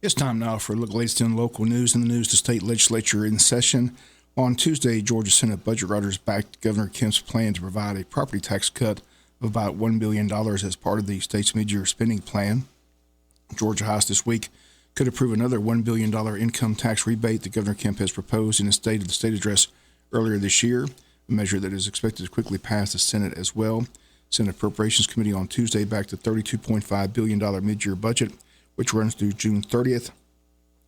It's time now for a look at the latest in local news and the news. The state legislature in session. On Tuesday, Georgia Senate budget writers backed Governor Kemp's plan to provide a property tax cut of about $1 billion as part of the state's mid-year spending plan. Georgia House this week could approve another $1 billion income tax rebate that Governor Kemp has proposed in his State of the State address earlier this year, a measure that is expected to quickly pass the Senate as well. Senate Appropriations Committee on Tuesday backed the $32.5 billion mid-year budget, which runs through June 30th.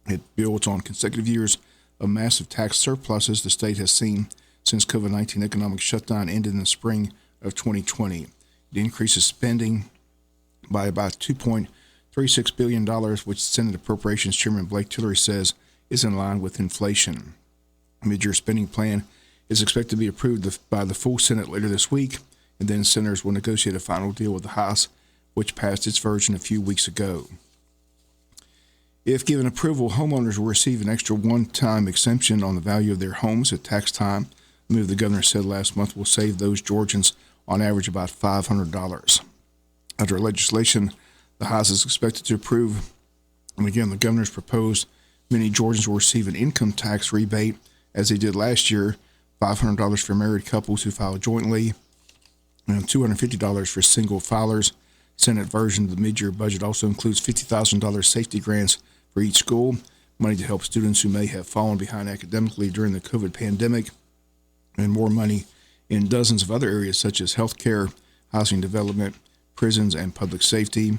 It builds on consecutive years of massive tax surpluses the state has seen since COVID-19 economic shutdown ended in the spring of 2020. It increases spending by about $2.36 billion, which Senate Appropriations Chairman Blake Tillery says is in line with inflation. The mid-year spending plan is expected to be approved by the full Senate later this week, and then senators will negotiate a final deal with the House, which passed its version a few weeks ago. If given approval, homeowners will receive an extra one-time exemption on the value of their homes at tax time. The move the governor said last month will save those Georgians on average about $500. Under legislation, the House is expected to approve, and again, the governor's proposed many Georgians will receive an income tax rebate, as they did last year, $500 for married couples who file jointly, and $250 for single filers. Senate version of the mid-year budget also includes $50,000 safety grants for each school, money to help students who may have fallen behind academically during the COVID pandemic, and more money in dozens of other areas such as healthcare, housing development, prisons, and public safety.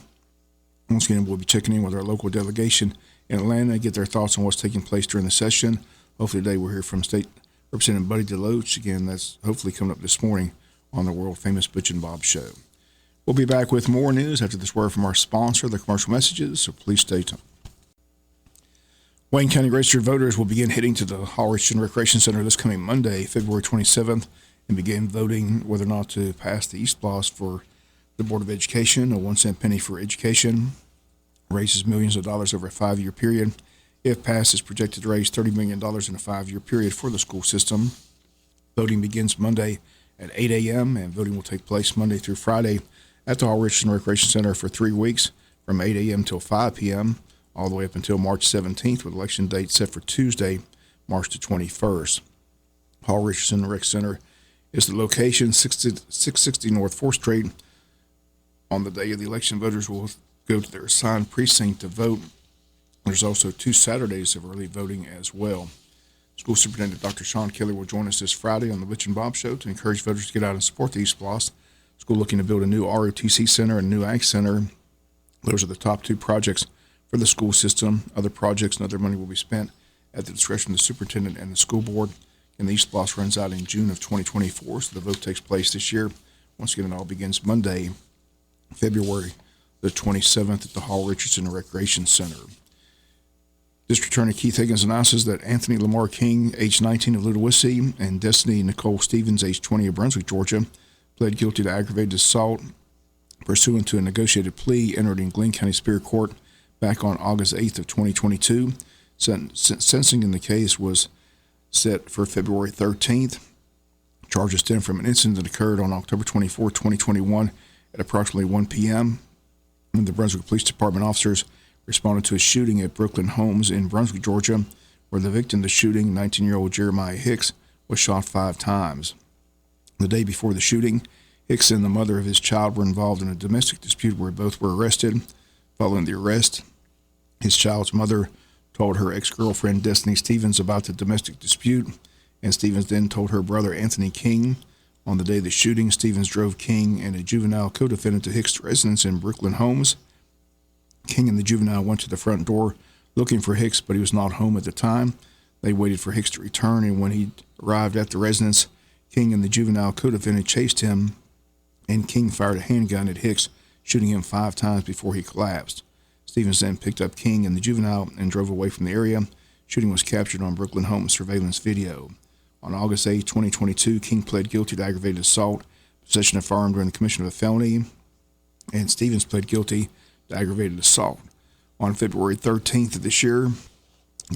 Once again, we'll be checking in with our local delegation in Atlanta, get their thoughts on what's taking place during the session. Hopefully today we'll hear from State Representative Buddy DeLoach. Again, that's hopefully coming up this morning on the world-famous Butch and Bob Show. We'll be back with more news after this word from our sponsor, the commercial messages, so please stay tuned. Wayne County registered voters will begin heading to the Hall Richardson Recreation Center this coming Monday, February 27th, and begin voting whether or not to pass the East Bloss for the Board of Education. A 1 cent penny for education raises millions of dollars over a 5-year period. If passed, it's projected to raise $30 million in a 5-year period for the school system. Voting begins Monday at 8 a.m., and voting will take place Monday through Friday at the Hall Richardson Recreation Center for 3 weeks from 8 a.m. till 5 p.m., all the way up until March 17th, with election date set for Tuesday, March the 21st. Hall Richardson Rec Center is the location, 660 North 4th Street. On the day of the election, voters will go to their assigned precinct to vote. There's also 2 Saturdays of early voting as well. School Superintendent Dr. Sean Kelly will join us this Friday on the Butch and Bob Show to encourage voters to get out and support the East Bloss. School looking to build a new ROTC center and a new Ag Center. Those are the top 2 projects for the school system. Other projects and other money will be spent at the discretion of the superintendent and the school board. And the East Bloss runs out in June of 2024, so the vote takes place this year. Once again, it all begins Monday, February the 27th at the Hall Richardson Recreation Center. District Attorney Keith Higgins announces that Anthony Lamar King, age 19 of Ludowici, and Destiny Nicole Stevens, age 20 of Brunswick, Georgia, pled guilty to aggravated assault pursuant to a negotiated plea entered in Glenn County Superior Court back on August 8th of 2022. Sentencing in the case was set for February 13th. Charges stem from an incident that occurred on October 24, 2021 at approximately 1 p.m. when the Brunswick Police Department officers responded to a shooting at Brooklyn Homes in Brunswick, Georgia, where the victim of the shooting, 19-year-old Jeremiah Hicks, was shot 5 times. The day before the shooting, Hicks and the mother of his child were involved in a domestic dispute where both were arrested. Following the arrest, his child's mother told her ex-girlfriend Destiny Stevens about the domestic dispute, and Stevens then told her brother Anthony King. On the day of the shooting, Stevens drove King and a juvenile co-defendant to Hicks' residence in Brooklyn Homes. King and the juvenile went to the front door looking for Hicks, but he was not home at the time. They waited for Hicks to return, and when he arrived at the residence, King and the juvenile co-defendant chased him, and King fired a handgun at Hicks, shooting him 5 times before he collapsed. Stevens then picked up King and the juvenile and drove away from the area. Shooting was captured on Brooklyn Homes surveillance video. On August 8, 2022, King pled guilty to aggravated assault, possession of a firearm during the commission of a felony, and Stevens pled guilty to aggravated assault. On February 13th of this year,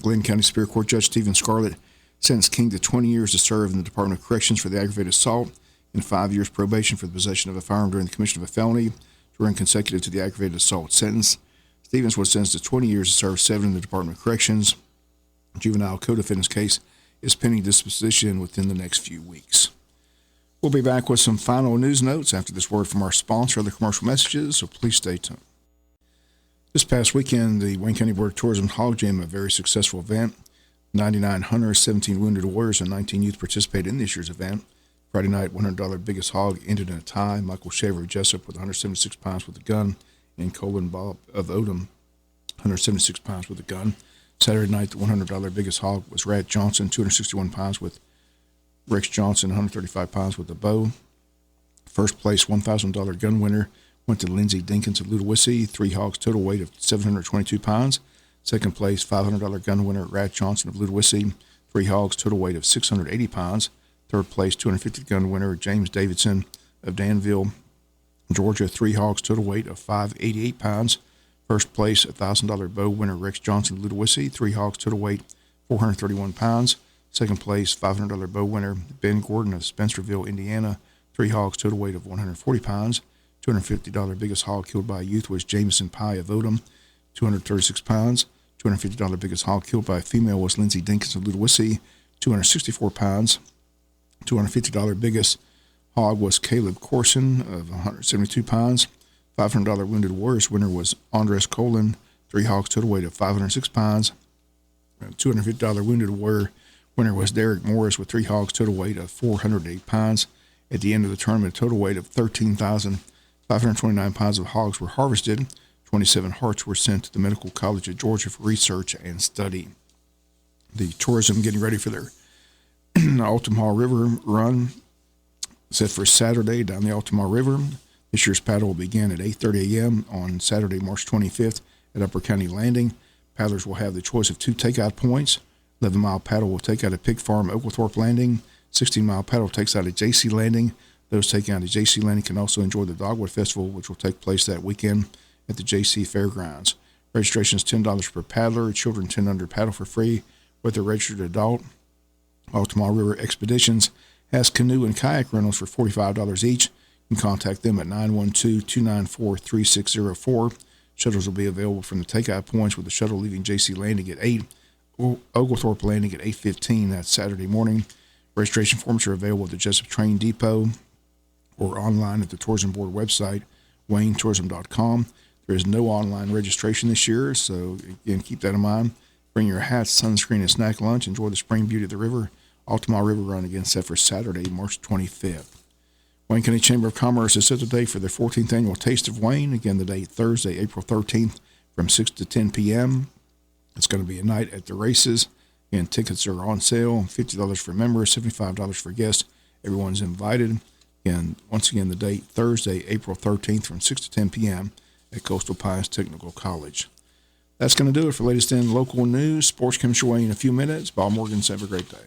Glenn County Superior Court Judge Stephen Scarlett sentenced King to 20 years to serve in the Department of Corrections for the aggravated assault and 5 years probation for the possession of a firearm during the commission of a felony, to run consecutive to the aggravated assault sentence. Stevens was sentenced to 20 years to serve 7 in the Department of Corrections. Juvenile co-defendant's case is pending disposition within the next few weeks. We'll be back with some final news notes after this word from our sponsor and other commercial messages, so please stay tuned. This past weekend, the Wayne County Board of Tourism Hog Jam, a very successful event. 99 hunters, 17 wounded warriors, and 19 youth participated in this year's event. Friday night, $100 biggest hog ended in a tie. Michael Shaver of Jesup with 176 pounds with a gun, and Colin Bob of Odom, 176 pounds with a gun. Saturday night, the $100 biggest hog was Rat Johnson, 261 pounds with Rex Johnson, 135 pounds with a bow. First place $1,000 gun winner went to Lindsey Dinkins of Ludowici, 3 hogs, total weight of 722 pounds. Second place, $500 gun winner, Rat Johnson of Ludowici, 3 hogs, total weight of 680 pounds. Third place, $250 gun winner, James Davidson of Danville, Georgia, 3 hogs, total weight of 588 pounds. First place, $1,000 bow winner, Rex Johnson of Ludowici, 3 hogs, total weight 431 pounds. Second place, $500 bow winner, Ben Gordon of Spencerville, Indiana, 3 hogs, total weight of 140 pounds. $250 biggest hog killed by a youth was Jameson Pye of Odom, 236 pounds. $250 biggest hog killed by a female was Lindsey Dinkins of Ludowici, 264 pounds. $250 biggest hog was Caleb Corson of 172 pounds. $500 Wounded Warriors winner was Andres Colin, 3 hogs, total weight of 506 pounds. $250 Wounded Warrior winner was Derek Morris with 3 hogs, total weight of 408 pounds. At the end of the tournament, a total weight of 13,529 pounds of hogs were harvested. 27 hearts were sent to the Medical College of Georgia for research and study. The tourism getting ready for their Altamaha River run set for Saturday down the Altamaha River. This year's paddle will begin at 8:30 a.m. on Saturday, March 25th at Upper County Landing. Paddlers will have the choice of 2 takeout points. 11-mile paddle will take out at Pig Farm, Oglethorpe Landing. 16-mile paddle takes out at J.C. Landing. Those taking out at J.C. Landing can also enjoy the Dogwood Festival, which will take place that weekend at the J.C. Fairgrounds. Registration is $10 per paddler. Children 10 under paddle for free with a registered adult. Altamaha River Expeditions has canoe and kayak rentals for $45 each. You can contact them at 912-294-3604. Shuttles will be available from the takeout points, with the shuttle leaving J.C. Landing at 8, Oglethorpe Landing at 8:15. That's Saturday morning. Registration forms are available at the Jesup Train Depot or online at the Tourism Board website, waynetourism.com. There is no online registration this year, so again, keep that in mind. Bring your hats, sunscreen, and snack lunch. Enjoy the spring beauty of the river. Altamaha River Run again set for Saturday, March 25th. Wayne County Chamber of Commerce is set today for their 14th annual Taste of Wayne. Again, the date Thursday, April 13th from 6 to 10 p.m. It's going to be a night at the races, and tickets are on sale, $50 for members, $75 for guests. Everyone's invited. And once again, the date Thursday, April 13th from 6 to 10 p.m. at Coastal Pines Technical College. That's going to do it for latest in local news. Sports comes your way in a few minutes. Bob Morgan, have a great day.